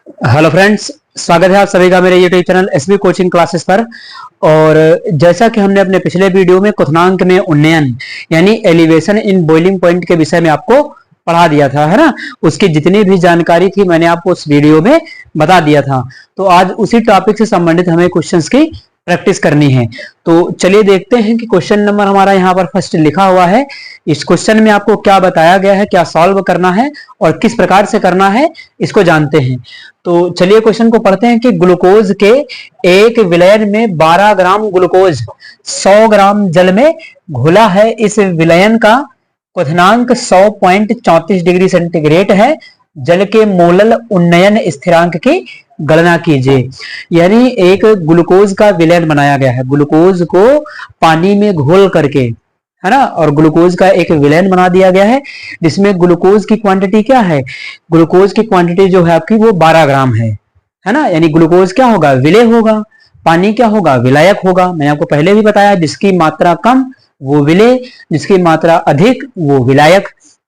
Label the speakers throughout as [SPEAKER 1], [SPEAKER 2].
[SPEAKER 1] Hello friends, स्वागत है आप सभी का मेरे YouTube channel SB coaching classes पर। और जैसा कि हमने अपने पिछले वीडियो में क्वथनांक में उन्नयन यानी एलिवेशन इन बॉइलिंग पॉइंट के विषय में आपको पढ़ा दिया था, है ना। उसकी जितनी भी जानकारी थी मैंने आपको उस वीडियो में बता दिया था। तो आज उसी टॉपिक से संबंधित हमें क्वेश्चंस की प्रैक्टिस करनी है। तो चलिए देखते हैं कि क्वेश्चन नंबर हमारा यहाँ पर फर्स्ट लिखा हुआ है। इस क्वेश्चन में आपको क्या बताया गया है, क्या सॉल्व करना है और किस प्रकार से करना है, इसको जानते हैं। तो चलिए क्वेश्चन को पढ़ते हैं कि ग्लूकोज के एक विलयन में 12 ग्राम ग्लूकोज 100 ग्राम जल में घुला है। इस विलयन का क्वथनांक 100.34 डिग्री सेंटीग्रेड है। जल के मोलल उन्नयन स्थिरांक की गणना कीजिए। यानी एक ग्लूकोज का विलयन बनाया गया है, ग्लूकोज को पानी में घोल करके, है ना, और ग्लूकोज का एक विलयन बना दिया गया है जिसमें ग्लूकोज की क्वांटिटी क्या है, ग्लूकोज की क्वांटिटी जो है आपकी वो 12 ग्राम है ना। यानी ग्लूकोज क्या होगा, विलय होगा, पानी क्या होगा, विलायक होगा। मैंने आपको पहले भी बताया, जिसकी मात्रा कम वो विलय, जिसकी मात्रा अधिक वो विलायक।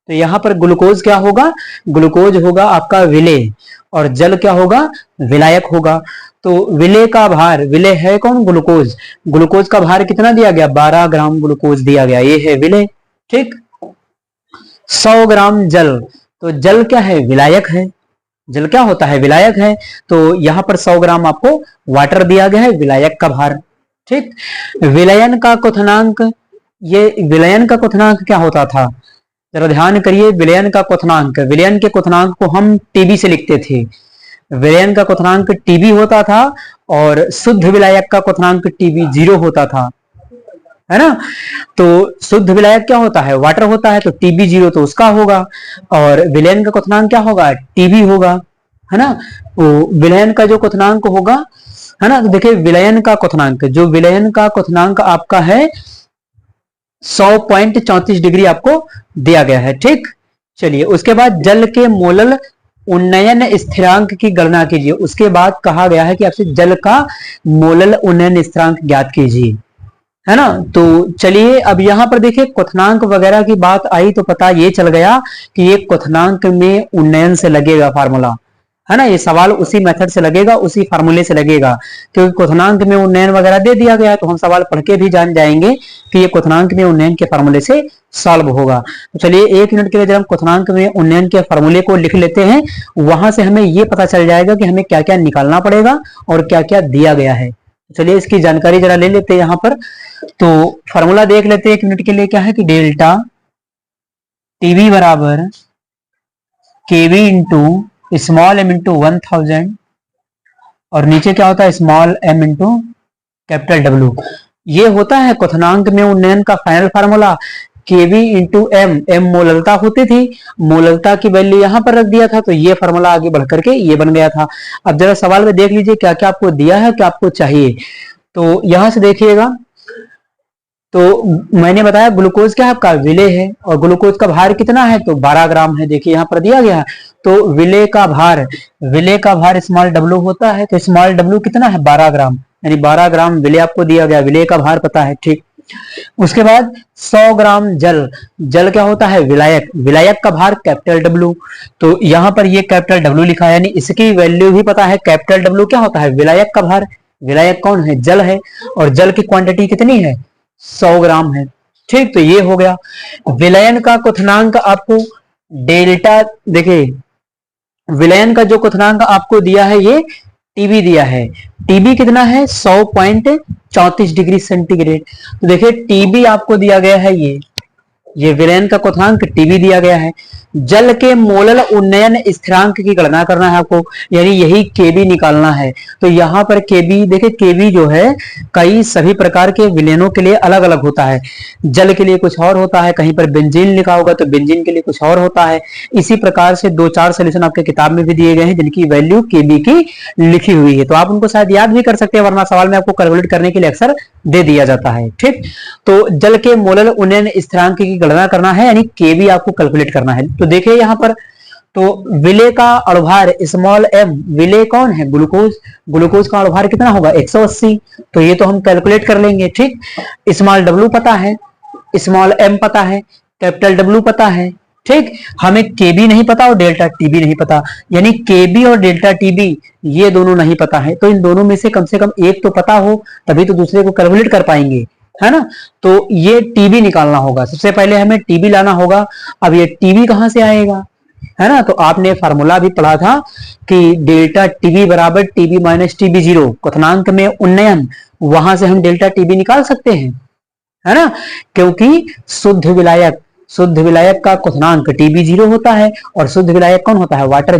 [SPEAKER 1] तो यहां पर ग्लूकोज क्या होगा, ग्लूकोज होगा आपका विलय और जल क्या होगा, विलायक होगा। तो विलय का भार, विलय है कौन, ग्लूकोज, ग्लूकोज का भार कितना दिया गया, 12 ग्राम ग्लूकोज दिया गया, ये है विलय। ठीक, 100 ग्राम जल, तो जल क्या है, विलायक है, जल क्या होता है, विलायक है। तो यहां पर 100 ग्राम आपको वाटर दिया गया है, विलायक का भार। ठीक, विलयन का क्वथनांक, ये विलयन का क्वथनांक क्या होता था, जरा ध्यान करिए। विलयन का क्वथनांक, विलयन के क्वथनांक को हम टीबी से लिखते थे। विलयन का क्वथनांक टीबी होता था और शुद्ध विलायक का क्वथनांक टीबी 0 होता था, है ना। तो शुद्ध विलायक क्या होता है, वाटर होता है, तो टीबी 0 तो उसका होगा और विलयन का क्वथनांक क्या होगा, टीबी होगा, है ना। तो विलयन का जो क्वथनांक होगा, है ना, तो देखिए विलयन का क्वथनांक, जो विलयन का क्वथनांक आपका है 100.34 डिग्री आपको दिया गया है। ठीक, चलिए उसके बाद जल के मोलल उन्नयन स्थिरांक की गणना कीजिए। उसके बाद कहा गया है कि आपसे जल का मोलल उन्नयन स्थिरांक ज्ञात कीजिए, है ना। तो चलिए अब यहां पर देखिए क्वथनांक वगैरह की बात आई तो पता ये चल गया कि ये क्वथनांक में उन्नयन से लगेगा फार्मूला, है ना। ये सवाल उसी मेथड से लगेगा, उसी फार्मूले से लगेगा, क्योंकि क्वथनांक में उन्नयन वगैरह दे दिया गया है। तो हम सवाल पढ़ के भी जान जाएंगे कि ये क्वथनांक में उन्नयन के फार्मूले से सॉल्व होगा। तो चलिए 1 मिनट के लिए जब हम क्वथनांक में उन्नयन के फार्मूले को लिख लेते हैं, वहां से हमें ये पता चल जाएगा कि हमें क्या क्या निकालना पड़ेगा और क्या क्या दिया गया है। चलिए इसकी जानकारी जरा ले लेते हैं यहाँ पर। तो फार्मूला देख लेते हैं 1 मिनट के लिए, क्या है कि डेल्टा टीवी बराबर KB into small M into 1000 और नीचे क्या होता है, small M into capital W. ये होता है क्वथनांक में उन्नयन का final formula. KB into m, m मोललता होती थी, मोललता की वैल्यू यहां पर रख दिया था, तो ये फार्मूला आगे बढ़ करके ये बन गया था। अब जरा सवाल में देख लीजिए क्या क्या आपको दिया है, क्या आपको चाहिए। तो यहां से देखिएगा, तो मैंने बताया ग्लूकोज क्या है आपका, विलय है और ग्लूकोज का भार कितना है, तो 12 ग्राम है। देखिए यहाँ पर दिया गया है। तो विलय का भार, विलय का भार स्मॉल डब्ल्यू होता है, तो स्मॉल डब्ल्यू कितना है, 12 ग्राम, यानी 12 ग्राम विलय आपको दिया गया, विलय का भार पता है। ठीक, उसके बाद 100 ग्राम जल, जल क्या होता है, विलायक, विलायक का भार कैपिटल डब्ल्यू। तो यहाँ पर ये कैपिटल डब्ल्यू लिखा है, यानी इसकी वैल्यू भी पता है। कैपिटल डब्ल्यू क्या होता है, विलायक का भार, विलायक कौन है, जल है, और जल की क्वांटिटी कितनी है, 100 ग्राम है। ठीक, तो ये हो गया। विलयन का क्वथनांक आपको डेल्टा, देखिए विलयन का जो क्वथनांक आपको दिया है ये टीबी दिया है। टीबी कितना है, 100.34 डिग्री सेंटीग्रेड। तो देखिए टीबी आपको दिया गया है, ये विलयन का क्वथनांक टीबी दिया गया है। जल के मोलल उन्नयन स्थिरांक की गणना करना है आपको, यानी यही केबी निकालना है। तो यहाँ पर केबी, देखिए केबी जो है कई सभी प्रकार के विलयनों के लिए अलग अलग होता है। जल के लिए कुछ और होता है, कहीं पर बेंजीन लिखा होगा तो बेंजीन के लिए कुछ और होता है। इसी प्रकार से 2-4 सोल्यूशन आपके किताब में भी दिए गए हैं जिनकी वैल्यू केबी की लिखी हुई है। तो आप उनको शायद याद भी कर सकते हैं, वरना सवाल में आपको कैलकुलेट करने के लिए अक्सर दे दिया जाता है। ठीक, तो जल के मोलल उन्नयन स्थिरांक की गणना करना है, यानी केबी आपको कैलकुलेट करना है। तो देखिए यहाँ पर, तो विलय का अणुभार स्मॉल एम, विलय कौन है, ग्लूकोज, ग्लूकोज का अणुभार कितना होगा, 180। तो ये तो हम कैलकुलेट कर लेंगे। ठीक, स्मॉल डब्ल्यू पता है, स्मॉल एम पता है, कैपिटल डब्ल्यू पता है, ठीक, हमें केबी नहीं पता और डेल्टा टीबी नहीं पता, यानी केबी और डेल्टा टीबी ये दोनों नहीं पता है, तो इन दोनों में से कम एक तो पता हो तभी तो दूसरे को कैलकुलेट कर पाएंगे, है ना। तो ये टीबी निकालना होगा, सबसे पहले हमें टीबी लाना होगा। अब ये टीबी कहां से आएगा, है ना। तो आपने फार्मूला भी पढ़ा था कि डेल्टा टीबी बराबर टीबी माइनस टीबी जीरो, क्वथनांक में उन्नयन, वहां से हम डेल्टा टीबी निकाल सकते हैं, है ना। क्योंकि शुद्ध विलायक का क्वथनांक टीबी जीरो होता है, और शुद्ध विलायक कौन होता है, वाटर,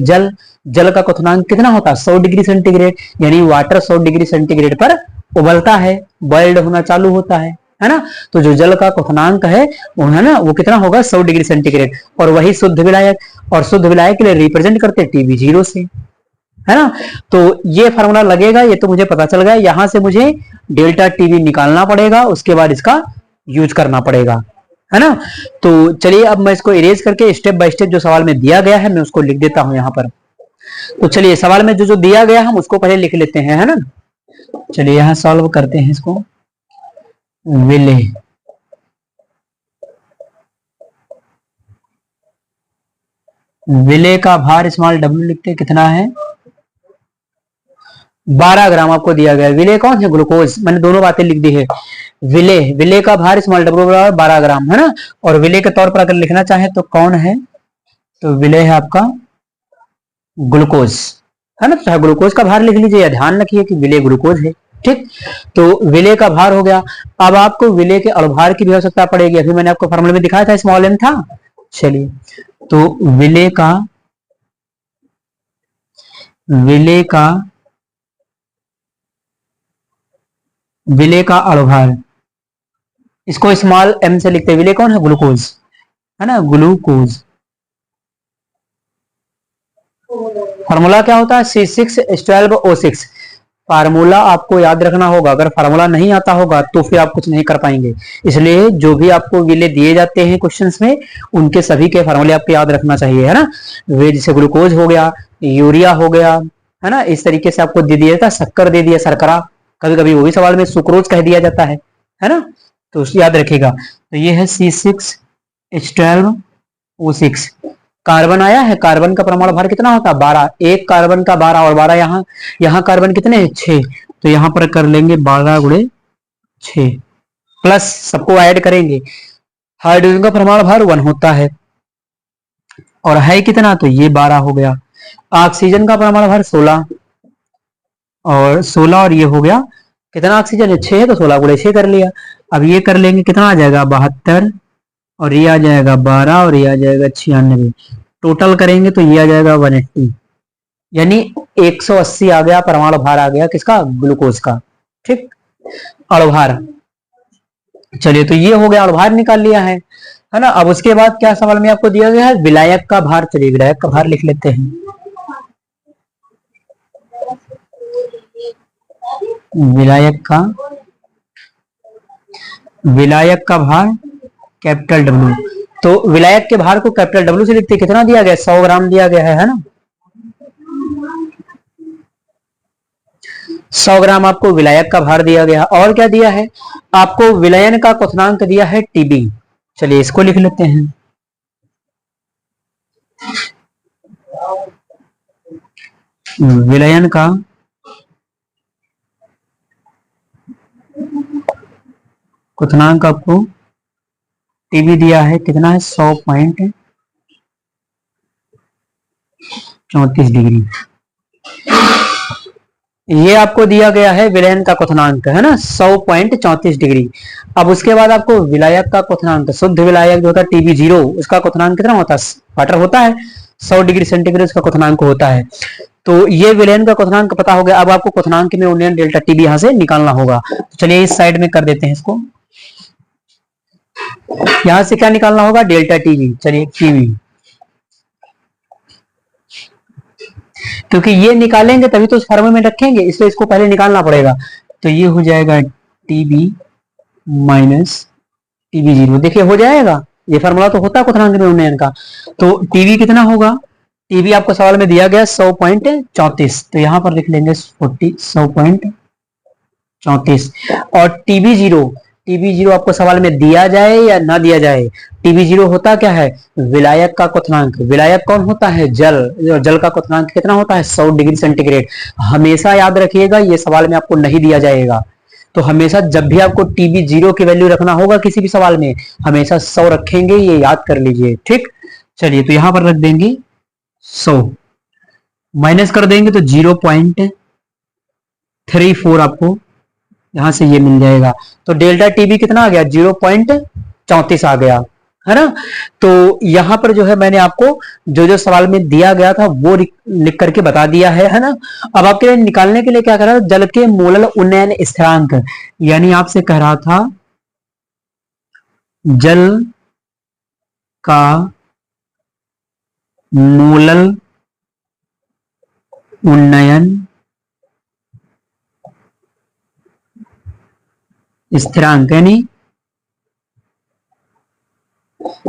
[SPEAKER 1] जल का क्वथनांक कितना होता है 100 डिग्री सेंटीग्रेड, यानी वाटर 100 डिग्री सेंटीग्रेड पर उबलता है, बॉइल्ड होना चालू होता है ना। तो जो जल का क्वथनांक है वो, है ना, वो कितना होगा 100 डिग्री सेंटीग्रेड, और वही शुद्ध विलायक, और शुद्ध विलायक के लिए रिप्रेजेंट करते टीबी जीरो से, है ना। तो ये फार्मूला लगेगा, ये तो मुझे पता चल गया, यहां से मुझे डेल्टा टीबी निकालना पड़ेगा, उसके बाद इसका यूज करना पड़ेगा, है ना। तो चलिए अब मैं इसको इरेज करके स्टेप बाय स्टेप जो सवाल में दिया गया है मैं उसको लिख देता हूं यहां पर। तो चलिए सवाल में जो जो दिया गया हम उसको पहले लिख लेते हैं, है ना। चलिए यहां सॉल्व करते हैं इसको। विले का भार स्मॉल डब्ल्यू लिखते कितना है, 12 ग्राम आपको दिया गया है। विले कौन है, ग्लूकोज, मैंने दोनों बातें लिख दी है। विले का भार स्मॉल डब्ल्यू बराबर 12 ग्राम, है ना। और विले के तौर पर अगर लिखना चाहे तो कौन है, तो विले है आपका ग्लूकोज, है ना। चाहे ग्लूकोज का भार लिख लीजिए, ध्यान रखिए कि विले ग्लूकोज है, ठीक। तो विले का भार हो गया। अब आपको विले के अणुभार की भी आवश्यकता पड़ेगी, अभी मैंने आपको फॉर्मूले में दिखाया था, स्मॉल एम था। चलिए तो विले का अणुभार, इसको स्मॉल एम से लिखते हैं। विले कौन है, ग्लूकोज, है ना, ग्लूकोज। फार्मूला क्या होता है, C6H12O6। फार्मूला आपको याद रखना होगा, अगर फार्मूला नहीं आता होगा तो फिर आप कुछ नहीं कर पाएंगे। इसलिए जो भी आपको विले दिए जाते हैं क्वेश्चंस में, उनके सभी के फार्मूले आपको याद रखना चाहिए, है ना। वे जैसे ग्लूकोज हो गया, यूरिया हो गया, है ना, इस तरीके से आपको दे दिया जाता है। शक्कर दे दिया, शर्करा, कभी कभी वो भी सवाल में सुक्रोज कह दिया जाता है ना। तो याद रखेगा। तो ये है C6H12O6। कार्बन आया है, कार्बन का परमाणु भार कितना होता है 12, एक कार्बन का 12, और 12 यहाँ कार्बन कितने हैं 6, तो यहां पर कर लेंगे 12 गुणे 6, प्लस सबको ऐड करेंगे। हाइड्रोजन का परमाणु भार 1 होता है, और है कितना, तो ये 12 हो गया। ऑक्सीजन का परमाणु भार 16, और 16 और ये हो गया कितना, ऑक्सीजन है 6 है, तो 16 गुणे 6 कर लिया। अब ये कर लेंगे, कितना आ जाएगा 72, और ये आ जाएगा 12, और ये आ जाएगा 96, टोटल करेंगे तो ये आ जाएगा 180, यानी 180 आ गया परमाणु भार, आ गया किसका, ग्लूकोज का, ठीक, अणुभार। चलिए तो ये हो गया, अणुभार निकाल लिया है ना। अब उसके बाद क्या सवाल में आपको दिया गया है, विलायक का भार। चलिए विलायक का भार लिख लेते हैं। विलायक का भार कैपिटल डब्ल्यू। तो विलायक के भार को कैपिटल डब्ल्यू से लिखते, कितना दिया गया, 100 ग्राम दिया गया है ना। 100 ग्राम आपको विलायक का भार दिया गया। और क्या दिया है आपको, विलयन का क्वथनांक दिया है टीबी। चलिए इसको लिख लेते हैं। विलयन का क्वथनांक आपको टीबी दिया है, कितना है 100.34 डिग्री। ये आपको दिया गया है विलयन का क्वथनांक, है ना, 100.34 डिग्री। अब उसके बाद आपको विलायक का क्वथनांक, शुद्ध विलायक जो होता है टीबी जीरो, उसका क्वथनांक कितना होता है, वाटर होता है 100 डिग्री सेंटीग्रेड उसका क्वथनांक होता है। तो ये विलयन का क्वथनांक पता हो गया। अब आपको क्वथनांक में उन्नयन डेल्टा टीबी यहां से निकालना होगा। तो चलिए इस साइड में कर देते हैं इसको। यहां से क्या निकालना होगा, डेल्टा टीबी। चलिए टीबी, क्योंकि ये निकालेंगे तभी तो उस फार्मूले में रखेंगे, इसलिए इसको पहले निकालना पड़ेगा। तो ये हो जाएगा टीबी माइनस टीबी जीरो। देखिए हो जाएगा, ये फार्मूला तो होता है क्वथनांक में उन्नयन का। तो टीबी कितना होगा, टीबी आपको सवाल में दिया गया 100.34, तो यहां पर लिख लेंगे 100.34। और टीबी टीबी जीरो आपको सवाल में दिया जाए या ना दिया जाए, टीबी जीरो होता क्या है, विलायक का क्वथनांक। विलायक कौन होता है, जल। जल का क्वथनांक कितना होता है, 100 डिग्री सेंटीग्रेड। हमेशा याद रखिएगा, ये सवाल में आपको नहीं दिया जाएगा। तो हमेशा जब भी आपको टीबी जीरो की वैल्यू रखना होगा किसी भी सवाल में, हमेशा 100 रखेंगे, ये याद कर लीजिए, ठीक। चलिए तो यहां पर रख देंगे 100, माइनस कर देंगे तो 0.34 आपको यहां से ये मिल जाएगा। तो डेल्टा टीबी कितना आ गया, 0.34 आ गया, है ना। तो यहां पर जो है मैंने आपको जो जो सवाल में दिया गया था वो लिख करके बता दिया है ना। अब आपके लिए निकालने के लिए क्या कर रहा था, जल के मोलल उन्नयन स्थिरांक, यानी आपसे कह रहा था जल का मोलल उन्नयन स्थिरांक, यानी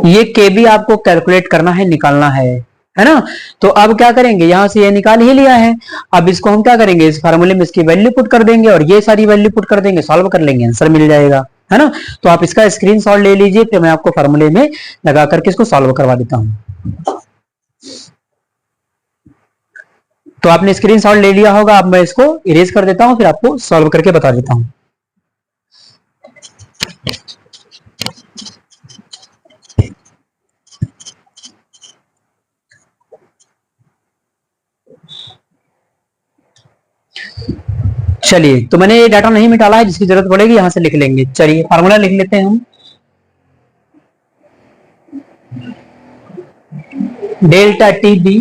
[SPEAKER 1] ये के भी आपको कैलकुलेट करना है, निकालना है ना। तो अब क्या करेंगे, यहां से ये निकाल ही लिया है, अब इसको हम क्या करेंगे, इस फार्मूले में इसकी वैल्यू पुट कर देंगे और ये सारी वैल्यू पुट कर देंगे, सॉल्व कर लेंगे, आंसर मिल जाएगा, है ना। तो आप इसका स्क्रीनशॉट ले लीजिए, फिर मैं आपको फार्मूले में लगा करके इसको सॉल्व करवा देता हूं। तो आपने स्क्रीनशॉट ले लिया होगा, अब मैं इसको इरेज कर देता हूं, फिर आपको सॉल्व करके बता देता हूं। चलिए तो मैंने ये डाटा नहीं मिटाला है, जिसकी जरूरत पड़ेगी यहां से लिख लेंगे। चलिए फार्मूला लिख लेते हैं हम, डेल्टा टी बी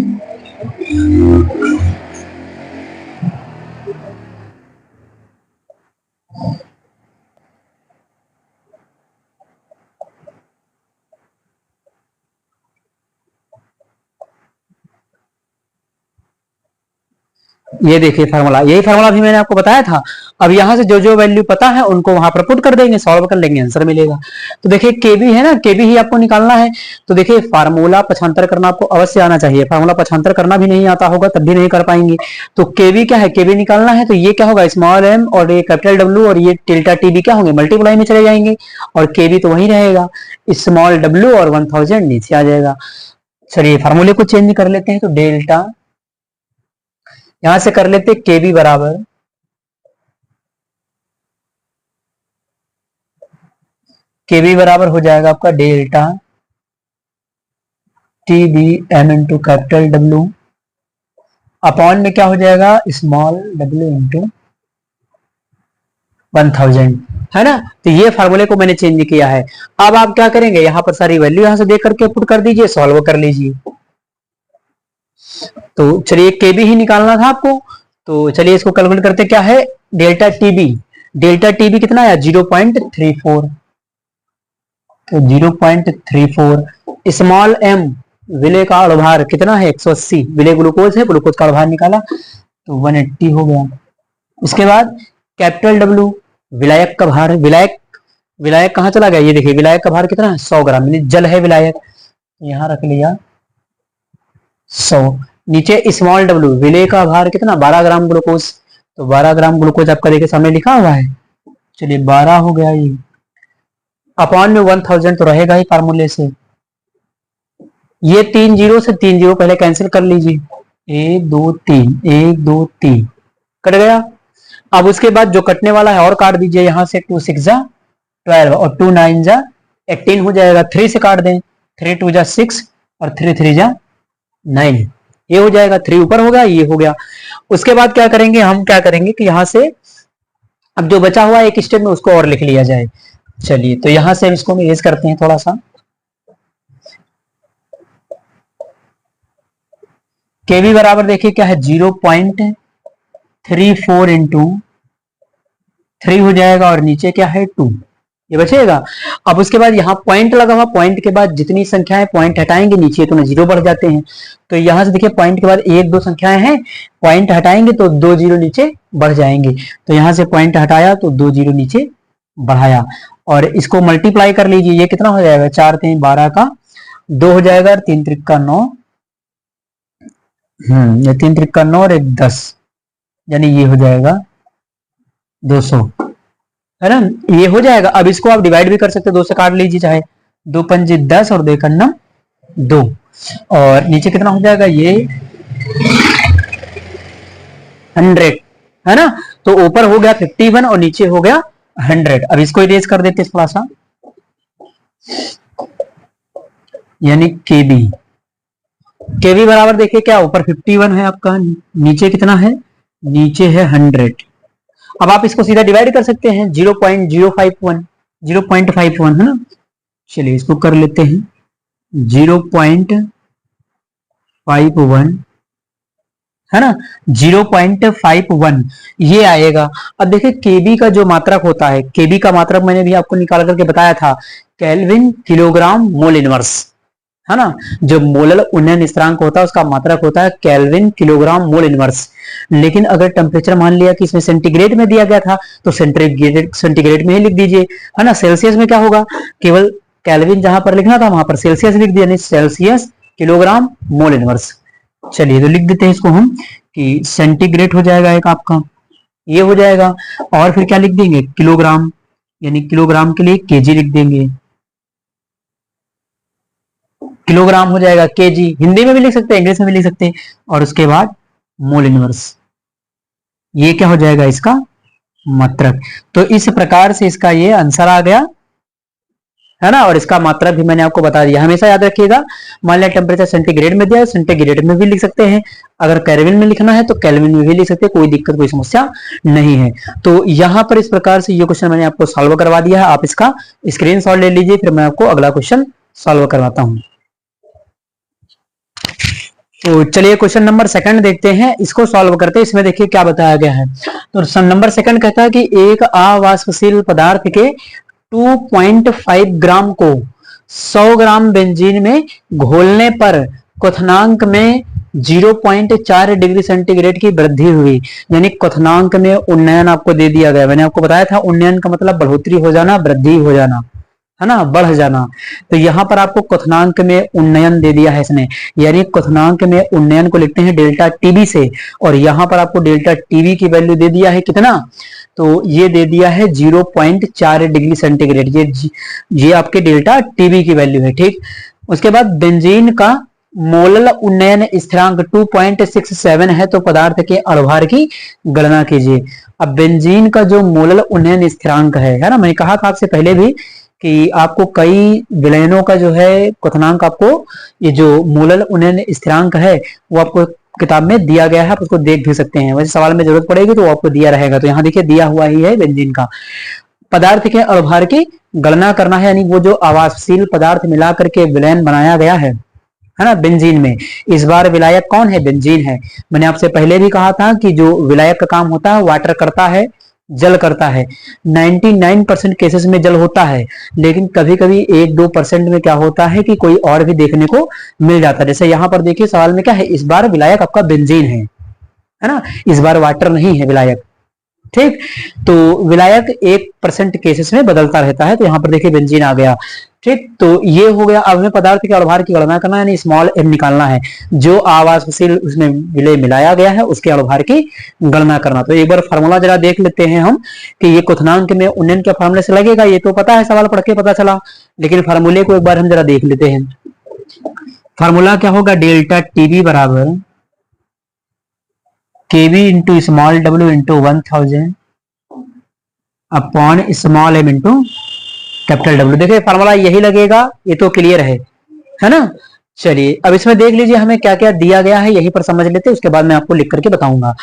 [SPEAKER 1] ये देखिए फार्मूला, यही फार्मूला भी मैंने आपको बताया था। अब यहां से जो जो वैल्यू पता है उनको वहां पर पुट कर देंगे, सॉल्व कर लेंगे, आंसर मिलेगा। तो देखिए केबी है ना, केबी ही आपको निकालना है। तो देखिए फार्मूला पक्षांतर करना आपको अवश्य आना चाहिए, फार्मूला पक्षांतर करना भी नहीं आता होगा तब भी नहीं कर पाएंगे। तो केबी क्या है, केबी निकालना है, तो ये क्या होगा, स्मॉल एम और ये कैपिटल डब्ल्यू और ये डेल्टा टीबी क्या होंगे, मल्टीप्लाई में चले जाएंगे, और केबी तो वही रहेगा, स्मॉल डब्ल्यू और 1000 नीचे आ जाएगा। चलिए फार्मूले को चेंज कर लेते हैं, तो डेल्टा यहां से कर लेते केबी बराबर हो जाएगा आपका delta T B m into capital W upon में क्या हो जाएगा, स्मॉल डब्ल्यू इंटू 1000, है ना। तो ये फार्मूले को मैंने चेंज किया है। अब आप क्या करेंगे, यहां पर सारी वैल्यू यहां से देख करके पुट कर दीजिए, सॉल्व कर लीजिए। तो चलिए केबी ही निकालना था आपको, तो चलिए इसको कैलकुलेट करते क्या है, डेल्टा टीबी, डेल्टा टीबी कितना आया 0.34, तो 0.34 स्मॉल एम विले का अणुभार कितना है 180, विले ग्लूकोज है, ग्लूकोज का अणुभार निकाला तो 180 हो गया। उसके बाद कैपिटल डब्ल्यू विलायक का भार, विलायक विलायक कहां चला गया, ये देखिए विलायक का भार कितना है 100 ग्राम, यानी जल है विलायक, यहां रख लिया 100। नीचे स्मॉल डब्ल्यू विले का भार कितना 12 ग्राम ग्लूकोज, तो 12 ग्राम ग्लूकोज आपका देखिए सामने लिखा हुआ है, चलिए 12 हो गया ये, अपॉन में 1000 तो रहेगा ही फार्मूले से, ये 3 जीरो से 3 जीरो पहले कैंसिल कर लीजिए, 1 2 3 1 2 3 कट गया। अब उसके बाद जो कटने वाला है और काट दीजिए, यहां से 2 6 जा 12 और 2 9 जा 18 हो जाएगा, 3 से काट दें, 3 2 जा 6 और 3 3 जा 9, ये हो जाएगा, 3 ऊपर हो गया, ये हो गया। उसके बाद क्या करेंगे, हम क्या करेंगे कि यहां से अब जो बचा हुआ एक स्टेप में उसको और लिख लिया जाए। चलिए तो यहां से हम इसको इरेज करते हैं थोड़ा सा, केबी बराबर देखिए क्या है 0.34 इंटू 3 हो जाएगा और नीचे क्या है 2, ये बचेगा। अब उसके बाद यहाँ पॉइंट लगा हुआ, पॉइंट के बाद जितनी संख्याएं पॉइंट हटाएंगे नीचे तो जीरो बढ़ जाते हैं, तो यहां से देखिए पॉइंट के बाद 1 2 संख्याएं हैं, पॉइंट हटाएंगे तो 2 जीरो नीचे बढ़ जाएंगे, तो यहां से पॉइंट हटाया तो 2 जीरो नीचे बढ़ाया, और इसको मल्टीप्लाई कर लीजिए, ये कितना हो जाएगा 4 3 12 का 2 हो जाएगा, 3 3 का 9, ये 3 3 का 9 और 1 10, यानी ये हो जाएगा 200, है ना, ये हो जाएगा। अब इसको आप डिवाइड भी कर सकते हैं, 2 से काट लीजिए, चाहे 2 पंजे 10 और 2 एकन्ना 2, और नीचे कितना हो जाएगा ये 100, है ना। तो ऊपर हो गया 51 और नीचे हो गया 100। अब इसको इरेज कर देते थोड़ा सा, यानी केबी, केबी बराबर देखिए क्या, ऊपर 51 है आपका, नीचे कितना है, नीचे है 100। अब आप इसको सीधा डिवाइड कर सकते हैं, 0.051, 0.51 है ना। चलिए इसको कर लेते हैं, 0.51 है ना, 0.51 ये आएगा। अब देखिए केबी का जो मात्रक होता है, केबी का मात्रक मैंने भी आपको निकाल करके बताया था, केल्विन किलोग्राम मोल इनवर्स, है ना। जो मोलल उन्नयन स्थिरांक होता है उसका मात्रक होता है केल्विन किलोग्राम मोल इनवर्स। लेकिन अगर टेम्परेचर मान लिया कि इसमें सेंटीग्रेड में दिया गया था तो सेंटीग्रेड में ही लिख दीजिए, है ना। सेल्सियस में क्या होगा, केवल केल्विन जहां पर लिखना था वहां पर सेल्सियस लिख दिया, नहीं सेल्सियस किलोग्राम मोल इनवर्स। चलिए तो लिख देते हैं इसको हम कि सेंटीग्रेड हो जाएगा एक आपका, ये हो जाएगा, और फिर क्या लिख देंगे किलोग्राम, यानी किलोग्राम के लिए केजी लिख देंगे, किलोग्राम हो जाएगा केजी, हिंदी में भी लिख सकते हैं इंग्लिश में भी लिख सकते हैं, और उसके बाद मोल इनवर्स, ये क्या हो जाएगा इसका मात्रक। तो इस प्रकार से इसका ये आंसर आ गया, है ना। और इसका मात्रक भी मैंने आपको बता दिया, हमेशा याद रखिएगा। मान लिया टेम्परेचर सेंटीग्रेड में दिया है, सेंटीग्रेड में भी लिख सकते हैं, अगर केल्विन में लिखना है तो केल्विन में भी लिख सकते हैं, कोई दिक्कत कोई समस्या नहीं है। तो यहाँ पर इस प्रकार से ये क्वेश्चन मैंने आपको सॉल्व करवा दिया है, आप इसका स्क्रीनशॉट ले लीजिए, फिर मैं आपको अगला क्वेश्चन सॉल्व करवाता हूँ। तो चलिए क्वेश्चन नंबर सेकंड देखते हैं, इसको सॉल्व करते हैं। इसमें देखिए क्या बताया गया है। तो नंबर सेकंड कहता है कि एक अवाष्पशील पदार्थ के 2.5 ग्राम को 100 ग्राम बेंजीन में घोलने पर क्वथनांक में 0.4 डिग्री सेंटीग्रेड की वृद्धि हुई। यानी क्वथनांक में उन्नयन आपको दे दिया गया, मैंने आपको बताया था उन्नयन का मतलब बढ़ोतरी हो जाना, वृद्धि हो जाना, है ना, बढ़ जाना। तो यहाँ पर आपको क्वथनांक में उन्नयन दे दिया है इसने, यानी क्वथनांक में उन्नयन को लिखते हैं डेल्टा टीबी से, और यहाँ पर आपको डेल्टा टीबी की वैल्यू दे दिया है कितना, तो ये दे दिया है 0.4 डिग्री सेंटीग्रेड, ये आपके डेल्टा टीबी की वैल्यू है, ठीक। उसके बाद बेंजीन का मोलल उन्नयन स्थिरांक 2.67 है, तो पदार्थ के अणुभार की गणना कीजिए। अब बेंजीन का जो मोलल उन्नयन स्थिरांक है ना, मैंने कहा था आपसे पहले भी कि आपको कई विलयनों का जो है क्वथनांक, आपको ये जो मोलल उन्नयन स्थिरांक है वो आपको किताब में दिया गया है, आप उसको देख भी सकते हैं, वैसे सवाल में जरूरत पड़ेगी तो वो आपको दिया रहेगा। तो यहाँ देखिए दिया हुआ ही है बेंजीन का, पदार्थ के अणुभार की गणना करना है, यानी वो जो आवासशील पदार्थ मिला करके विलयन बनाया गया है ना बेंजीन में। इस बार विलायक कौन है, बेंजीन है। मैंने आपसे पहले भी कहा था कि जो विलायक का काम होता है वाटर करता है, जल करता है। 99% केसेस में जल होता है, लेकिन कभी कभी 1-2% में क्या होता है कि कोई और भी देखने को मिल जाता है। जैसे यहाँ पर देखिए सवाल में क्या है, इस बार विलायक आपका बेंजीन है ना, इस बार वाटर नहीं है विलायक, ठीक। तो विलायक 1% केसेस में बदलता रहता है, तो यहाँ पर देखिए बेंजीन आ गया, ठीक। तो ये हो गया। अब हमें पदार्थ के अणुभार की गणना करना है, यानी स्मॉल m निकालना है, जो आवासशील उसमें विलय मिलाया गया है उसके अणुभार की गणना करना। तो एक बार फार्मूला जरा देख लेते हैं हम कि ये क्वथनांक में उन्नयन के फार्मूले से लगेगा, ये तो पता है, सवाल पढ़ के पता चला, लेकिन फार्मूले को एक बार हम जरा देख लेते हैं। फार्मूला क्या होगा, डेल्टा टीबी बराबर KB into small W into 1000 upon small M into capital W. देखिए फार्मूला यही लगेगा, ये तो क्लियर है ना। चलिए अब इसमें देख लीजिए हमें क्या क्या दिया गया है, यहीं पर समझ लेते हैं, उसके बाद मैं आपको लिख करके बताऊंगा।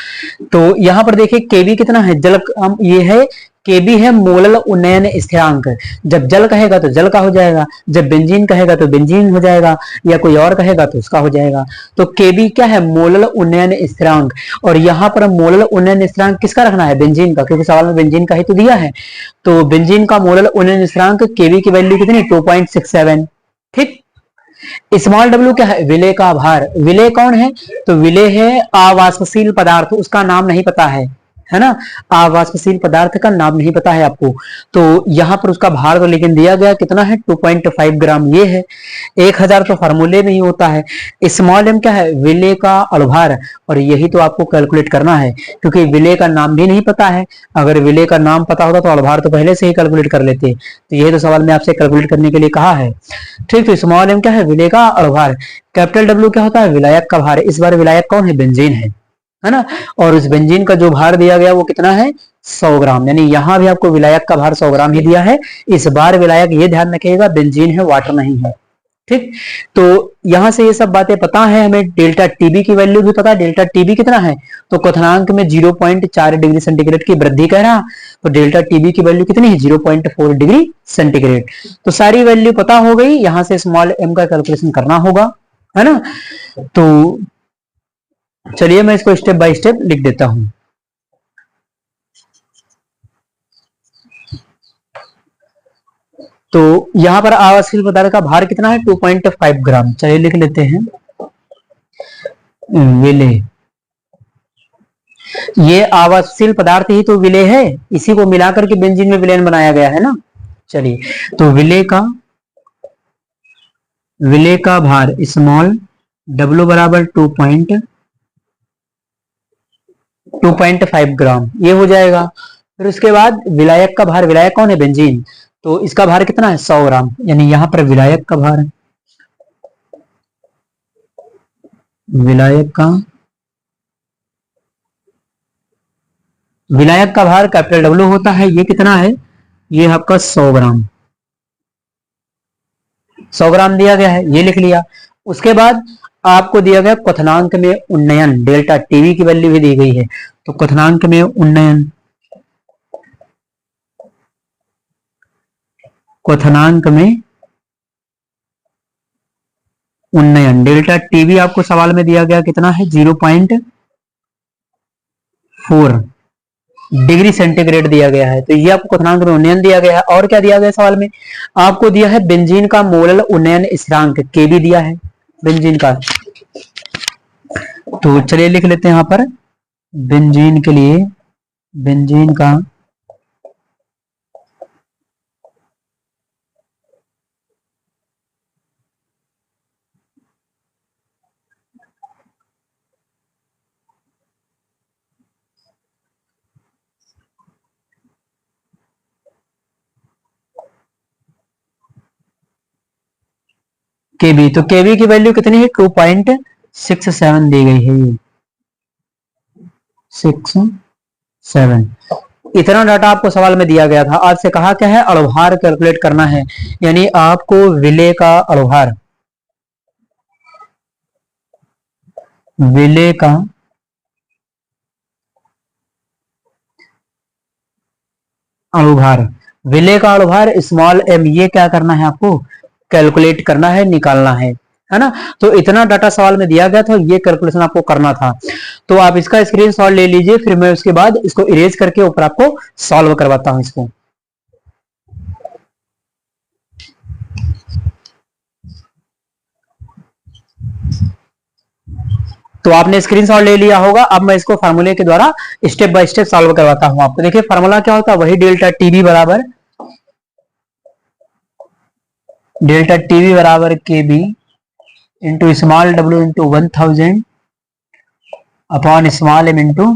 [SPEAKER 1] तो यहाँ पर देखिए केबी कितना है, जल ये है केबी है मोलल उन्नयन स्थिरांक। जब जल कहेगा तो जल का हो जाएगा, जब बेंजीन कहेगा तो बेंजीन हो जाएगा, या कोई और कहेगा तो उसका हो जाएगा। तो केबी क्या है, मोलल उन्नयन स्थिरांक। और यहाँ पर मोलल उन्नयन स्थिरांक किसका रखना है, बेंजीन का, क्योंकि सवाल में बेंजीन का ही तो दिया है। तो बेंजीन का मोलल उन्नयन स्थिरांक केबी की वैल्यू कितनी, 2.67, ठीक। स्मॉल डब्ल्यू क्या है, विलय का भार। विलय कौन है, तो विलय है अवाष्पशील पदार्थ, उसका नाम नहीं पता है है ना। आवासशील पदार्थ का नाम नहीं पता है आपको, तो यहाँ पर उसका भार तो लेकिन दिया गया कितना है 2.5 ग्राम ये है। 1000 तो फार्मूले में ही होता है। स्मॉल एम क्या है, विलेय का अणुभार, और यही तो आपको कैलकुलेट करना है क्योंकि विलेय का नाम भी नहीं पता है। अगर विलेय का नाम पता होता तो अणुभार तो पहले से ही कैलकुलेट कर लेते, तो यही तो सवाल में आपसे कैलकुलेट करने के लिए कहा है। ठीक, तो स्मॉल एम क्या है, विलेय का अणुभार। कैपिटल डब्ल्यू क्या होता है, विलायक का भार। इस बार विलायक कौन है, बेंजीन है ना। और उस बेंजीन का जो भार दिया गया वो कितना है 100 ग्राम, यानी यहां भी आपको विलायक का भार 100 ग्राम ही दिया है। इस बार विलायक ये ध्यान रखिएगा बेंजीन है, वाटर नहीं है। ठीक, तो यहां से ये सब बातें पता है हमें। डेल्टा टीबी की वैल्यू भी पता है, डेल्टा टीबी कितना है, तो क्वथनांक में 0.4 डिग्री सेंटीग्रेड की वृद्धि कह रहा, तो डेल्टा टीबी की वैल्यू कितनी है 0.4 डिग्री सेंटीग्रेड। तो सारी वैल्यू पता हो गई, यहां से स्मॉल एम का कैलकुलेशन करना होगा, है ना। तो चलिए मैं इसको स्टेप बाय स्टेप लिख देता हूं। तो यहां पर आवासशील पदार्थ का भार कितना है 2.5 ग्राम। चलिए लिख लेते हैं विलेय। ये आवासशील पदार्थ ही तो विलेय है, इसी को मिलाकर के बेंजीन में विलेयन बनाया गया है ना। चलिए, तो विलेय का भार स्मॉल डब्ल्यू बराबर 2.5 ग्राम ये हो जाएगा। फिर उसके बाद विलायक का भार, विलायक कौन है बेंजीन, तो इसका भार कितना है 100 ग्राम, यानी यहां पर विलायक का भार, विलायक का भार कैपिटल डब्ल्यू होता है, ये कितना है, ये आपका 100 ग्राम, 100 ग्राम दिया गया है, ये लिख लिया। उसके बाद आपको दिया गया क्वथनांक में उन्नयन, डेल्टा टीवी की वैल्यू भी दी गई है, तो क्वथनांक में उन्नयन, डेल्टा टीवी आपको सवाल में दिया गया कितना है 0.4 डिग्री सेंटीग्रेड दिया गया है, तो ये आपको क्वथनांक में उन्नयन दिया गया है। और क्या दिया गया सवाल में, आपको दिया है बेंजीन का मोलल उन्नयन स्थिरांक के भी दिया है बेंजीन का। तो चलिए लिख लेते हैं यहां पर बेंजीन के लिए, बेंजीन का केबी, तो केबी की वैल्यू कितनी है 2.67 दी गई है, ये 67। इतना डाटा आपको सवाल में दिया गया था। आपसे कहा क्या है, अणुभार कैलकुलेट करना है, यानी आपको विलेय का अणुभार, विलेय का अणुभार स्मॉल एम, ये क्या करना है आपको कैलकुलेट करना है, निकालना है ना। तो इतना डाटा सवाल में दिया गया था, ये कैलकुलेशन आपको करना था। तो आप इसका स्क्रीनशॉट ले लीजिए, फिर मैं उसके बाद इसको इरेज करके ऊपर आपको सॉल्व करवाता हूं इसको। तो आपने स्क्रीनशॉट ले लिया होगा। अब मैं इसको फार्मूले के द्वारा स्टेप बाय स्टेप सॉल्व करवाता हूं आपको। देखिए फार्मूला क्या होता है, वही डेल्टा टीबी बराबर K B into small W into 1000 upon small M into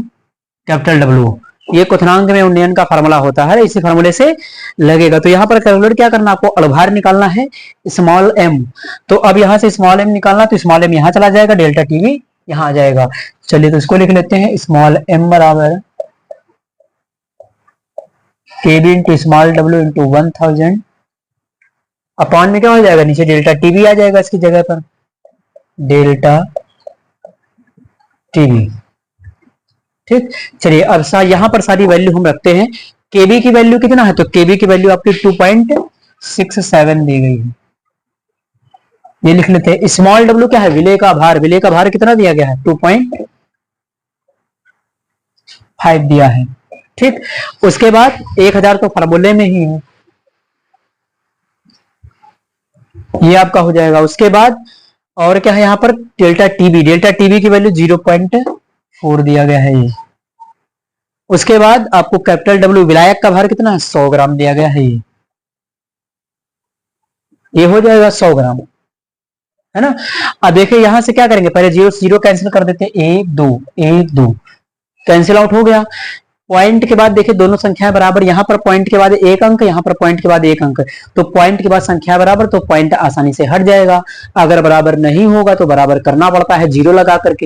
[SPEAKER 1] capital W. ये क्वथनांक में उन्नयन का फार्मूला होता है, इसी फार्मूले से लगेगा। तो यहाँ पर कैलकुलेट क्या करना, आपको अणुभार निकालना है स्मॉल एम। तो अब यहाँ से स्मॉल एम निकालना, तो स्मॉल एम यहाँ चला जाएगा, डेल्टा टीवी यहाँ आ जाएगा। चलिए तो इसको लिख लेते हैं, स्मॉल एम बराबर KB into small W into 1000 upon में क्या हो जाएगा, नीचे डेल्टा टीवी आ जाएगा इसकी जगह पर, डेल्टा टीवी। ठीक, चलिए अब यहां पर सारी वैल्यू हम रखते हैं। केबी की वैल्यू कितना है, तो केबी की वैल्यू आपकी 2.67 दी गई है, ये लिख लेते हैं। स्मॉल डब्ल्यू क्या है, विलेय का भार, विलेय का भार कितना दिया गया है 2.5 दिया है। ठीक, उसके बाद 1000 तो फार्मूले में ही है, ये आपका हो जाएगा। उसके बाद और क्या है यहाँ पर, डेल्टा टीबी की वैल्यू 0.4 दिया गया है, ये उसके बाद आपको कैपिटल डब्ल्यू विलायक का भार कितना है, 100 ग्राम दिया गया है। ये हो जाएगा 100 ग्राम, है ना। अब देखिए यहां से क्या करेंगे, पहले जीरो जीरो कैंसिल कर देते हैं, 1 2 कैंसिल आउट हो गया। पॉइंट के बाद देखिए दोनों संख्याएं बराबर, यहां पर पॉइंट के बाद एक अंक, यहां पर पॉइंट के बाद एक अंक, तो पॉइंट के बाद संख्या बराबर, तो पॉइंट आसानी से हट जाएगा। अगर बराबर नहीं होगा तो बराबर करना पड़ता है जीरो लगा करके,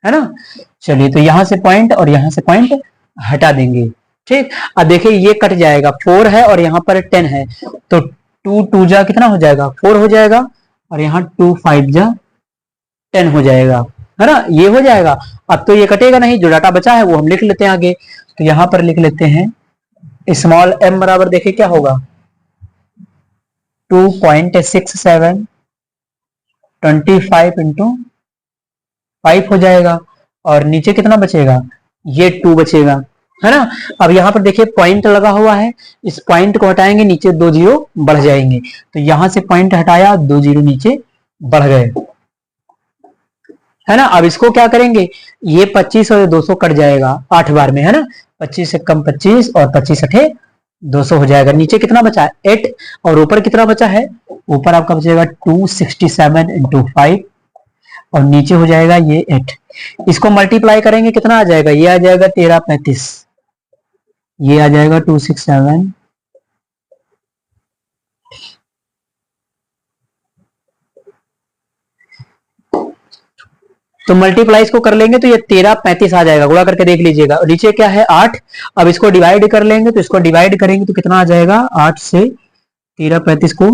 [SPEAKER 1] है ना। चलिए तो यहां से पॉइंट और यहां से पॉइंट हटा देंगे, ठीक। अब देखिए ये कट जाएगा, 4 है और यहाँ पर 10 है, तो 2 2 जा कितना हो जाएगा, 4 हो जाएगा, और यहाँ 2 5 जा 10 हो जाएगा, है ना। ये हो जाएगा। अब तो ये कटेगा नहीं, जो डाटा बचा है वो हम लिख लेते हैं आगे। तो यहां पर लिख लेते हैं स्मॉल m बराबर, देखिए क्या होगा, 2.67 25 इंटू 5 हो जाएगा, और नीचे कितना बचेगा, ये 2 बचेगा, है ना। अब यहां पर देखिए पॉइंट लगा हुआ है, इस पॉइंट को हटाएंगे, नीचे 2 जीरो बढ़ जाएंगे, तो यहां से पॉइंट हटाया, 2 जीरो नीचे बढ़ गए, है ना। अब इसको क्या करेंगे, ये 25 और 200 कट जाएगा 8 बार में, है ना। 25 से कम 25 और 25 अठे 200 हो जाएगा। नीचे कितना बचा है, 8, और ऊपर कितना बचा है, ऊपर आपका बचेगा 267 इंटू 5, और नीचे हो जाएगा ये 8। इसको मल्टीप्लाई करेंगे, कितना आ जाएगा, ये आ जाएगा 1335, ये आ जाएगा 267, तो मल्टीप्लाई इसको कर लेंगे तो ये 1335 आ जाएगा, गुणा करके देख लीजिएगा। नीचे क्या है 8, अब इसको डिवाइड कर लेंगे, तो इसको डिवाइड करेंगे तो कितना आ जाएगा, 8 से 1335 को,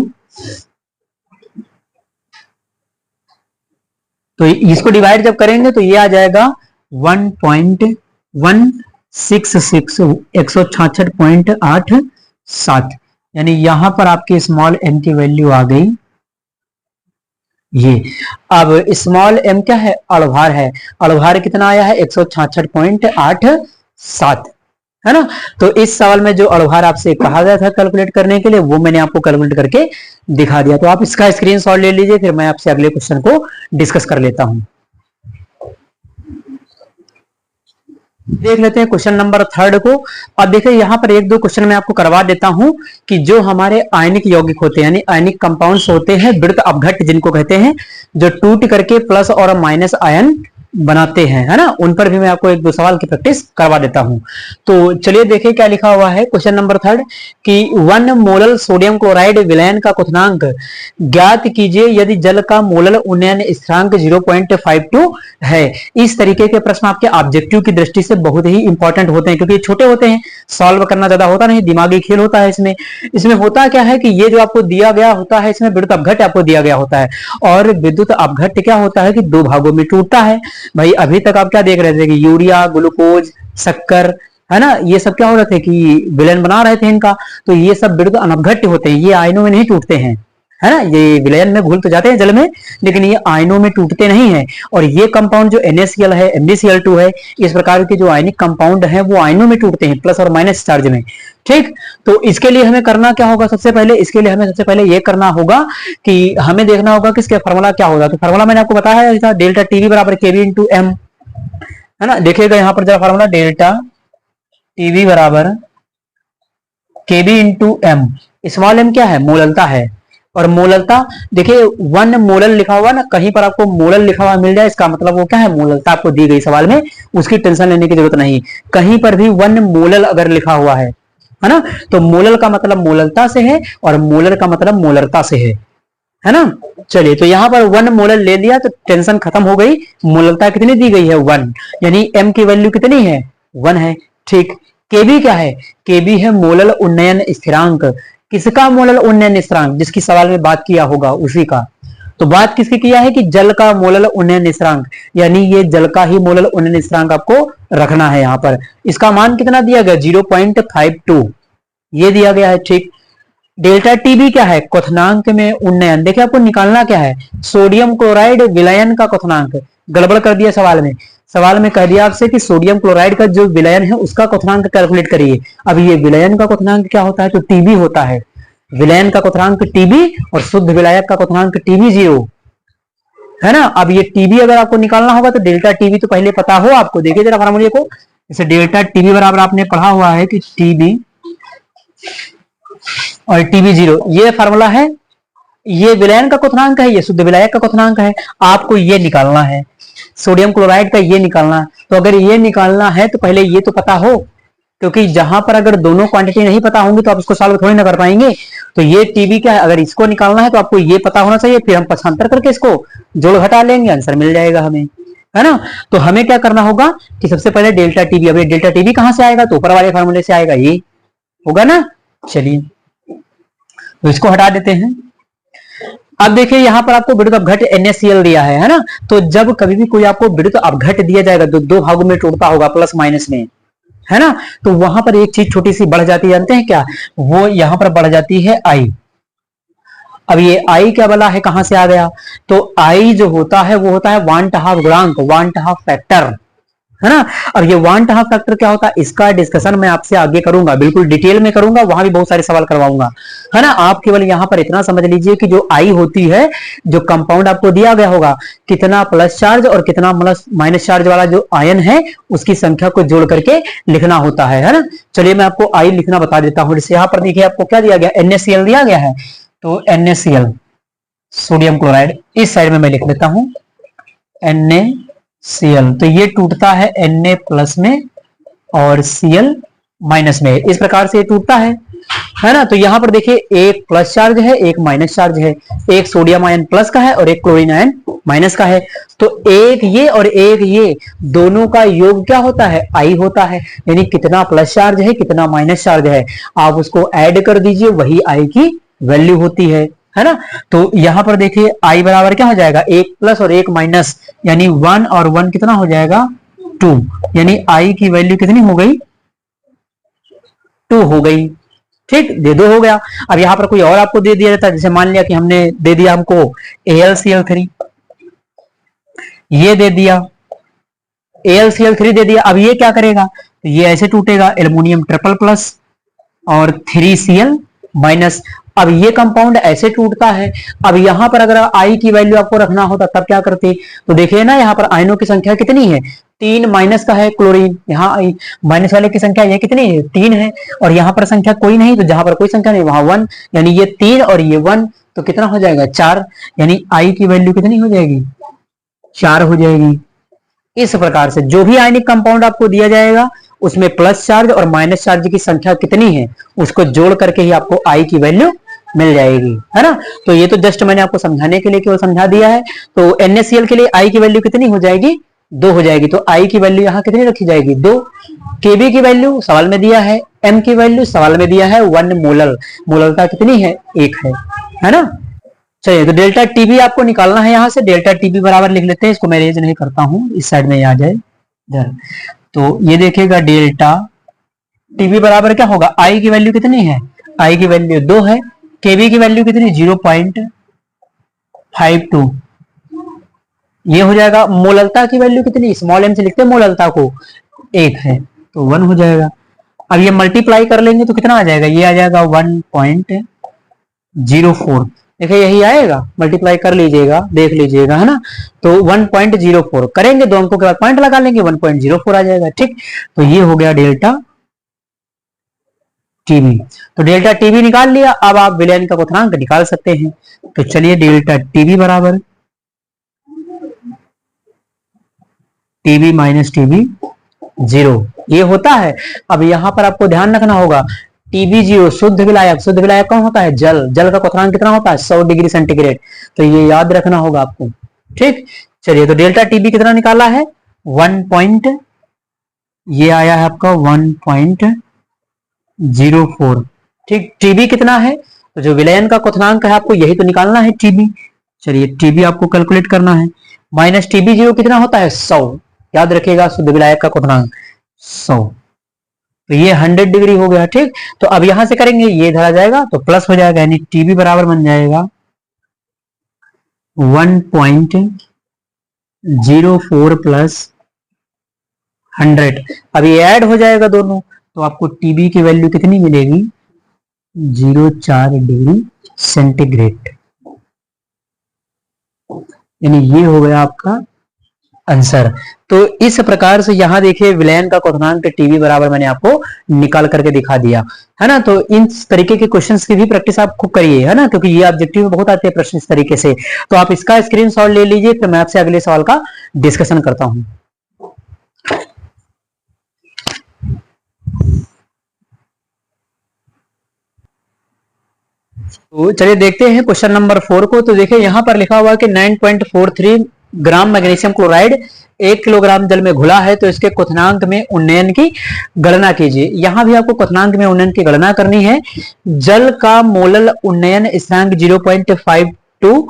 [SPEAKER 1] तो इसको डिवाइड जब करेंगे तो ये आ जाएगा 1.166 166.87, यानी यहां पर आपकी स्मॉल m की वैल्यू आ गई ये। अब स्मॉल m क्या है, अड़भार है, अड़भार कितना आया है, 166.87, है ना। तो इस सवाल में जो अड़भार आपसे कहा गया था कैलकुलेट करने के लिए, वो मैंने आपको कैलकुलेट करके दिखा दिया। तो आप इसका स्क्रीनशॉट ले लीजिए, फिर मैं आपसे अगले क्वेश्चन को डिस्कस कर लेता हूं। देख लेते हैं क्वेश्चन नंबर 3 को। अब देखिए यहाँ पर एक दो क्वेश्चन मैं आपको करवा देता हूं कि जो हमारे आयनिक यौगिक होते हैं, यानी आयनिक कंपाउंड्स होते हैं, वृत्त अपघट्ट जिनको कहते हैं, जो टूट करके प्लस और माइनस आयन बनाते हैं, है ना, उन पर भी मैं आपको एक दो सवाल की प्रैक्टिस करवा देता हूं। तो चलिए देखिए क्या लिखा हुआ है क्वेश्चन नंबर 3 कि 1 मोलल सोडियम क्लोराइड विलयन का क्वथनांक ज्ञात कीजिए यदि जल का मोलल उन्नयन स्थिरांक 0.52 है। इस तरीके के प्रश्न आपके ऑब्जेक्टिव की दृष्टि से बहुत ही इंपॉर्टेंट होते हैं, क्योंकि छोटे होते हैं, सॉल्व करना ज्यादा होता नहीं, दिमागी खेल होता है इसमें। इसमें होता क्या है कि ये जो आपको दिया गया होता है, इसमें विद्युत अपघट्ट आपको दिया गया होता है, और विद्युत अपघट्ट क्या होता है कि 2 भागों में टूटता है। भाई अभी तक आप क्या देख रहे थे कि यूरिया, ग्लूकोज, शक्कर, है ना, ये सब क्या हो रहे थे कि विलयन बना रहे थे इनका, तो ये सब विद्युत अनपघट्ट होते हैं, ये आयनों में नहीं टूटते हैं, है ना। ये विलयन में घुल तो जाते हैं जल में, लेकिन ये आयनों में टूटते नहीं है। और ये कंपाउंड जो NaCl है, MnCl2 है, इस प्रकार के जो आयनिक कंपाउंड है वो आयनों में टूटते हैं, प्लस और माइनस चार्ज में, ठीक। तो इसके लिए हमें करना क्या होगा, सबसे पहले इसके लिए हमें सबसे पहले ये करना होगा कि हमें देखना होगा कि इसका फॉर्मूला क्या होगा। तो फॉर्मूला मैंने आपको बताया था, डेल्टा टीवी बराबर केवी इंटू एम, है ना। देखिएगा यहाँ पर जरा फॉर्मूला, डेल्टा टीवी बराबर KB into M. Small M क्या है, मोललता है, और मोललता देखिए 1 मोलल लिखा हुआ ना, कहीं पर आपको मोलल लिखा हुआ मिल जाए, इसका मतलब वो क्या है, मोललता आपको दी गई सवाल में, उसकी टेंशन लेने की जरूरत नहीं। कहीं पर भी 1 मोलल अगर लिखा हुआ है ना, तो मोलल का मतलब मोललता से है, और मोलर का मतलब मोलरता से है ना। चलिए तो यहाँ पर 1 मोलल ले लिया तो टेंशन खत्म हो गई। मोललता कितनी दी गई है, 1, यानी m की वैल्यू कितनी है, 1 है, ठीक। केबी क्या है, केबी है मोलल उन्नयन स्थिरांक। किसका मोलल उन्नयन स्थिरांक, जिसकी सवाल में बात किया होगा उसी का। तो बात किसकी किया है कि जल का मोलल उन्नयन स्थिरांक, यानी ये जल का ही मोलल उन्नयन स्थिरांक आपको रखना है। यहाँ पर इसका मान कितना दिया गया, 0.52 ये दिया गया है, ठीक। डेल्टा टीबी क्या है, क्वथनांक में उन्नयन। देखिए आपको निकालना क्या है, सोडियम क्लोराइड विलयन का क्वथनांक। गड़बड़ कर दिया सवाल में, सवाल में कह दिया आपसे कि सोडियम क्लोराइड का जो विलयन है उसका क्वथनांक कैलकुलेट करिए। अब ये विलयन का क्वथनांक क्या होता है, तो टीबी होता है। विलयन का क्वथनांक टीबी और शुद्ध विलायक का क्वथनांक टीबी 0, है ना। अब ये टीबी अगर आपको निकालना होगा तो डेल्टा टीबी तो पहले पता हो आपको। देखिए जरा फार्मूले को, जैसे डेल्टा टीबी बराबर आपने पढ़ा हुआ है कि टीबी और टीबी जीरो, ये फार्मूला है, ये विलयन का क्वथनांक है, ये शुद्ध विलायक का क्वथनांक है, आपको ये निकालना है, सोडियम क्लोराइड का ये निकालना है। तो अगर ये निकालना है तो पहले ये तो पता हो, क्योंकि जहां पर अगर दोनों क्वांटिटी नहीं पता होंगी तो आप इसको सॉल्व थोड़ी ना कर पाएंगे। तो ये टीबी क्या है, अगर इसको निकालना है तो आपको ये पता होना चाहिए, फिर हम पक्षांतर करके इसको जोड़ घटा लेंगे, आंसर मिल जाएगा हमें, है ना। तो हमें क्या करना होगा कि सबसे पहले डेल्टा टीबी, अब डेल्टा टीबी कहां से आएगा, तो ऊपर वाले फार्मूले से आएगा, ये होगा ना। चलिए तो इसको हटा देते हैं। अब देखिए यहां पर आपको विद्युत अपघट NaCl दिया है ना। तो जब कभी भी कोई आपको विद्युत अपघट दिया जाएगा, दो भागों में टूटता होगा प्लस माइनस में, है ना, तो वहां पर एक चीज छोटी सी बढ़ जाती है, जानते हैं क्या, वो यहां पर बढ़ जाती है आई। अब ये आई क्या वाला है, कहां से आ गया, तो आई जो होता है वो होता है 1/2 गुणांक, 1/2 फैक्टर, है ना। अब ये 1/2 फैक्टर क्या होता है, इसका डिस्कशन मैं आपसे आगे करूंगा, बिल्कुल डिटेल में करूंगा, वहां भी बहुत सारे सवाल करवाऊंगा, है ना। आप केवल यहां पर इतना समझ लीजिए कि जो आई होती है, जो कंपाउंड आपको दिया गया होगा, कितना प्लस चार्ज और कितना माइनस चार्ज वाला जो आयन है उसकी संख्या को जोड़ करके लिखना होता है ना। चलिए मैं आपको आई लिखना बता देता हूं। जैसे यहां पर देखिए आपको क्या दिया गया, NaCl दिया गया है, तो NaCl सोडियम क्लोराइड, इस साइड में मैं लिख लेता हूं NaCl, तो ये टूटता है Na प्लस में और Cl माइनस में, इस प्रकार से ये टूटता है ना। तो यहां पर देखिए एक प्लस चार्ज है, एक माइनस चार्ज है, एक सोडियम आयन प्लस का है और एक क्लोरीन आयन माइनस का है। तो एक ये और एक ये दोनों का योग क्या होता है, आई होता है, यानी कितना प्लस चार्ज है कितना माइनस चार्ज है, आप उसको ऐड कर दीजिए, वही आई की वैल्यू होती है ना। तो यहां पर देखिए आई बराबर क्या हो जाएगा, एक प्लस और एक माइनस, यानी 1 और 1 कितना हो जाएगा 2, यानी आई की वैल्यू कितनी हो गई, 2 हो गई, ठीक, दे दो हो गया। अब यहां पर कोई और आपको दे दिया जाता है, जैसे मान लिया कि हमने दे दिया हमको AlCl3, ये दे दिया AlCl3 दे दिया, अब ये क्या करेगा, तो ये ऐसे टूटेगा, एल्युमिनियम ट्रिपल प्लस और 3Cl माइनस। अब ये कंपाउंड ऐसे टूटता है। अब यहां पर अगर आई की वैल्यू आपको रखना होता तब क्या करते, तो देखिए ना यहाँ पर आयनों की संख्या कितनी है, 3 माइनस का है क्लोरीन, यहाँ माइनस वाले की संख्या ये कितनी है 3 है, और यहाँ पर संख्या कोई नहीं, तो जहां पर कोई संख्या नहीं वहां 1, यानी ये 3 और ये 1, तो कितना हो जाएगा 4, यानी आई की वैल्यू कितनी हो जाएगी 4 हो जाएगी। इस प्रकार से जो भी आयनिक कंपाउंड आपको दिया जाएगा उसमें प्लस चार्ज और माइनस चार्ज की संख्या कितनी है उसको जोड़ करके ही आपको आई की वैल्यू मिल जाएगी, है ना। तो ये तो जस्ट मैंने आपको समझाने के लिए केवल समझा दिया है। तो NaCl के लिए आई की वैल्यू कितनी हो जाएगी, 2 हो जाएगी। तो आई की वैल्यू यहाँ कितनी रखी जाएगी 2। Kb की वैल्यू सवाल में दिया है, M की वैल्यू सवाल में दिया है 1 मोलर, मोलरता कितनी है 1 है ना। चलिए तो डेल्टा टीबी आपको निकालना है, यहां से डेल्टा टीबी बराबर लिख लेते हैं, इसको मैं रेज नहीं करता हूं, इस साइड में आ जाए इधर। तो ये देखिएगा डेल्टा टीबी बराबर क्या होगा, आई की वैल्यू कितनी है, आई की वैल्यू 2 है, केबी की वैल्यू कितनी 0.52, ये हो जाएगा। मोललता की वैल्यू कितनी, स्मॉल m से लिखते हैं मोललता को, 1 है, तो 1 हो जाएगा। अब ये मल्टीप्लाई कर लेंगे तो कितना आ जाएगा, ये आ जाएगा 1.04, देखिए यही आएगा, मल्टीप्लाई कर लीजिएगा देख लीजिएगा, है ना। तो 1.04 करेंगे, 2 अंकों के बाद पॉइंट लगा लेंगे, 1.04 आ जाएगा, ठीक। तो ये हो गया डेल्टा टीबी। तो डेल्टा टीबी निकाल लिया, अब आप विलयन का क्वथनांक निकाल सकते हैं। तो चलिए डेल्टा टीबी बराबर टीबी माइनस टीबी 0, ये होता है। अब यहां पर आपको ध्यान रखना होगा, टीबी 0 शुद्ध विलायक, शुद्ध विलायक कौन होता है, जल, जल का क्वथनांक कितना होता है 100 डिग्री सेंटीग्रेड, तो ये याद रखना होगा आपको, ठीक। चलिए तो डेल्टा टीबी कितना निकाला है 1. ये आया है आपका 1.04, ठीक। टीबी कितना है, तो जो विलयन का क्वथनांक है आपको यही तो निकालना है टीबी। चलिए टीबी आपको कैलकुलेट करना है, माइनस टीबी 0 कितना होता है 100, याद रखिएगा शुद्ध विलायक का क्वथनांक 100, तो ये 100 डिग्री हो गया, ठीक। तो अब यहां से करेंगे ये धरा जाएगा तो प्लस हो जाएगा, यानी टीबी बराबर बन जाएगा 1.04 प्लस 100। अब ये ऐड हो जाएगा दोनों, तो आपको टीबी की वैल्यू कितनी मिलेगी 0.4 डिग्री सेंटीग्रेड, यानी ये हो गया आपका आंसर। तो इस प्रकार से यहाँ देखिए विलयन का क्वथनांक टीवी बराबर मैंने आपको निकाल करके दिखा दिया है ना। तो इन तरीके के क्वेश्चंस की भी प्रैक्टिस आप खूब करिए है ना, क्योंकि ये ऑब्जेक्टिव में बहुत आते हैं प्रश्न इस तरीके से। तो आप इसका स्क्रीनशॉट ले लीजिए, फिर मैं आपसे अगले सवाल का डिस्कशन करता हूं। तो चलिए देखते हैं क्वेश्चन नंबर 4 को। तो देखिए यहाँ पर लिखा हुआ है कि 9.43 ग्राम मैग्नीशियम क्लोराइड 1 किलोग्राम जल में घुला है, तो इसके क्वथनांक में उन्नयन की गणना कीजिए। यहां भी आपको क्वथनांक में उन्नयन की गणना करनी है। जल का मोलल उन्नयन स्थिरांक 0.52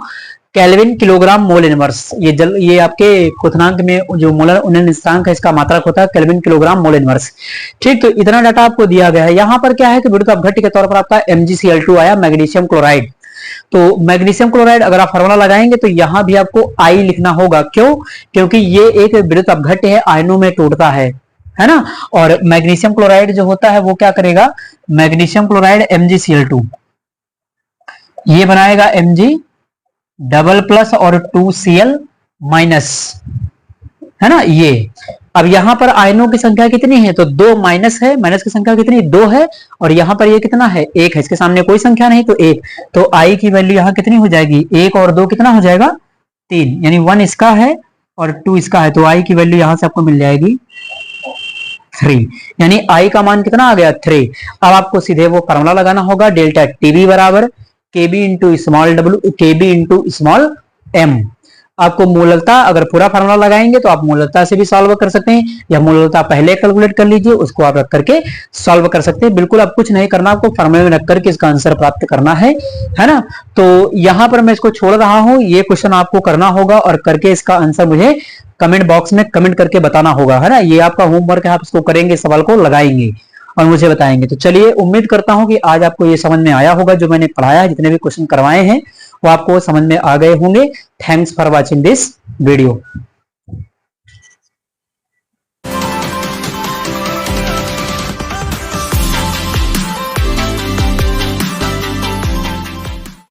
[SPEAKER 1] केल्विन किलोग्राम मोल इनवर्स। ये आपके क्वथनांक में जो मोलर उन्नयन स्थिरांक है इसका मात्रक होता है केल्विन किलोग्राम मोल इनवर्स। ठीक, तो इतना डाटा आपको दिया गया है। यहाँ पर क्या है कि विद्युत अपघट्य के तौर पर आपका MgCl2 आया, मैग्नीशियम क्लोराइड। तो मैग्नीशियम क्लोराइड अगर आप फार्मूला लगाएंगे तो यहां भी आपको आई लिखना होगा। क्यों? क्योंकि ये एक विद्युत अपघट्य है, आयनों में टूटता है ना। और मैग्नीशियम क्लोराइड जो होता है वो क्या करेगा, मैग्नीशियम क्लोराइड MgCl2 ये बनाएगा Mg डबल प्लस और 2Cl माइनस, है ना ये। अब यहां पर आयनों की संख्या कितनी है, तो 2 माइनस है, माइनस की संख्या कितनी 2 है, और यहां पर ये कितना है 1 है, इसके सामने कोई संख्या नहीं तो 1। तो आई की वैल्यू यहां कितनी हो जाएगी, 1 और 2 कितना हो जाएगा 3, यानी 1 इसका है और 2 इसका है, तो आई की वैल्यू यहां से आपको मिल जाएगी 3, यानी आई का मान कितना आ गया 3। अब आपको सीधे वो फॉर्मूला लगाना होगा, डेल्टा टीवी बराबर केबी इंटू स्मॉल डब्ल्यू केबी इंटू स्मॉल एम। आपको मूलता अगर पूरा फार्मूला लगाएंगे तो आप मूलता से भी सॉल्व कर सकते हैं, या मूलता पहले कैलकुलेट कर लीजिए, उसको आप रख करके सॉल्व कर सकते हैं। बिल्कुल आप कुछ नहीं करना, आपको फार्मूले में रख करके इसका आंसर प्राप्त करना है ना। तो यहां पर मैं इसको छोड़ रहा हूं, ये क्वेश्चन आपको करना होगा और करके इसका आंसर मुझे कमेंट बॉक्स में कमेंट करके बताना होगा, है ना। ये आपका होमवर्क है, आप इसको करेंगे, सवाल को लगाएंगे और मुझे बताएंगे। तो चलिए, उम्मीद करता हूं कि आज आपको ये समझ में आया होगा, जो मैंने पढ़ाया है, जितने भी क्वेश्चन करवाए हैं वो आपको समझ में आ गए होंगे। Thanks for watching this video.